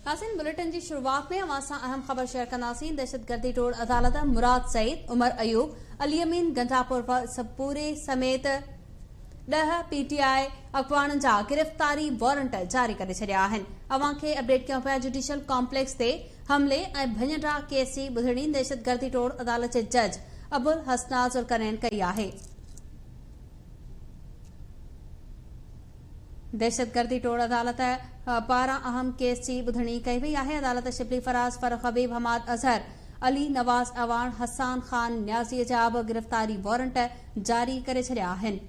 नाज़रीन, बुलेटिन की शुरुआत में अवां सां अहम ख़बर शेयर कंदासीं। दहशतगर्दी टोड़ अदालत मुराद सईद, उमर अयूब, अली अमीन गंडापुर पूरे समेत 10 पीटीआई अगवाणनि जा गिरफ़्तारी वारंट जारी करे छॾिया आहिनि। अवां खे अपडेट कयूं पिया जुडिशियल कॉम्प्लेक्स ते हमले ऐं भञटा केस जी ॿुधणी दहशतगर्दी टोड़ अदालत जे जज अबुल हसना ज़ुल्करनैन कई आहे। दहशतगर्दी टोड़ अदालत पारां अहम केस की ॿुधणी कई वई आहे। अदालत शिबली फराज, फरूख हबीब, हमाद अजहर, अली नवाज अवान, हसान खान न्याज़ी जा बि गिरफ़्तारी वारंट जारी करे छॾिया आहिनि।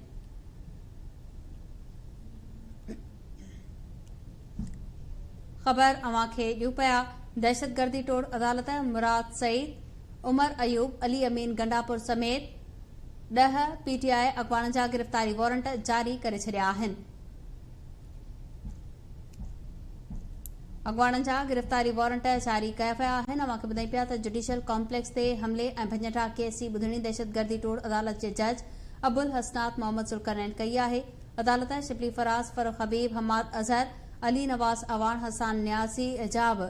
ख़बर अवां खे ॾियूं पिया। दहशतगर्दी टोड़ अदालत मुराद सईद, उमर अयूब, अली अमीन गंडापुर समेत 10 पीटीआई अगवाणनि जा गिरफ़्तारी वारंट जारी करे छॾिया आहिनि। अगवाणनि जा गिरफ़्तारी वारंट जारी कया विया आहिनि। अवां खे ॿुधाई पिया त जुडिशियल कॉम्प्लेक्स ते हमले ऐं भञटा केस जी ॿुधणी दहशतगर्दी टोड़ अदालत जे जज अबुल हसनात मोहम्मद ज़ुल्करनैन कई आहे। अदालत शिबली फराज, फरूख हबीब, हमाद अजहर, अली नवाज अवान, हसान न्याज़ी जा बि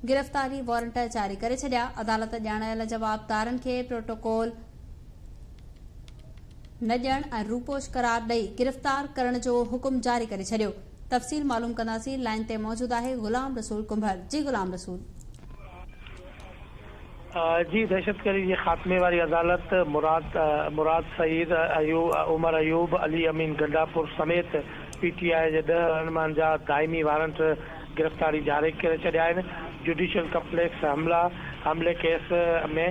गिरफ़्तारी वारंट जारी करे छॾिया। अदालत ॼाणायल जवाबदारनि खे प्रोटोकॉल न ॾियण ऐं रूपोश करार ॾेई गिरफ़्तार करण जो हुकुम जारी करे छॾियो। तफ़सील मालूम कंदासीं। लाइन ते मौजूद आहे गुलाम रसूल कुंभर। जी गुलाम रसूल। जी, दहशतगर्दी के खात्मे वाली अदालत मुराद सईद, उमर अयूब, अली अमीन गंडापुर समेत पीटीआई जे 10 रहनुमान जा दायमी वारंट गिरफ़्तारी जारी करे छॾिया आहिनि। जुडिशियल कॉम्प्लेक्स हमले केस में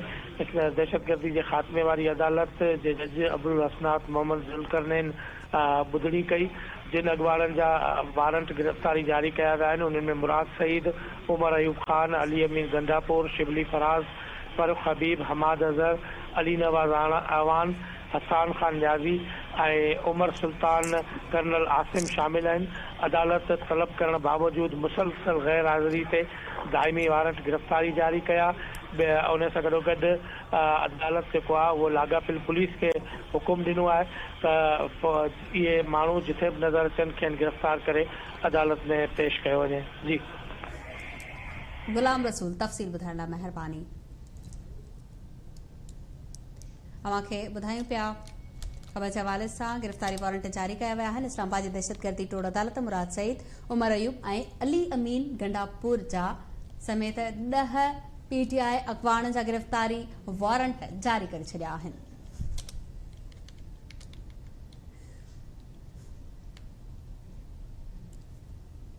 दहशतगर्दी के खात्मे वाली अदालत जे जज अबुल हसनात मोहम्मद ज़ुल्करनैन ॿुधणी कई। जिन अगवाणनि जा वारंट गिरफ़्तारी जारी कया विया आहिनि उन्हनि में मुराद सईद, उमर अयूब खान, अली अमीन गंडापुर, शिबली फराज, फरूख हबीब, हमाद अजहर, अली नवाज अवान, हसान खान न्याज़ी ऐं उमर सुल्तान कर्नल आसिम शामिल आहिनि। अदालत तलब करण बावजूद मुसलसल गैर हाज़िरी ते दायमी वारंट गिरफ़्तारी जारी कया। उन सां गॾोगॾु अदालत जेको आहे उहो लाॻापियल पुलिस खे हुकुम ॾिनो आहे त इहे माण्हू जिथे बि नज़र अचनि खेनि गिरफ़्तार करे अदालत में पेश कयो वञे। जी गुलाम रसूल, तफ़सील ॿुधाइण लाइ महिरबानी। अवां खे ॿुधायूं पिया ख़बर जे हवाले सां गिरफ़्तारी वारंट जारी कया विया आहिनि। इस्लामाबाद जी दहशतगर्दी टोड़ अदालत मुराद सईद, उमर अयूब ऐं अली अमीन गंडापुर जा समेत 10 पीटीआई अगवाणनि जा गिरफ़्तारी वारंट जारी करे छॾिया आहिनि।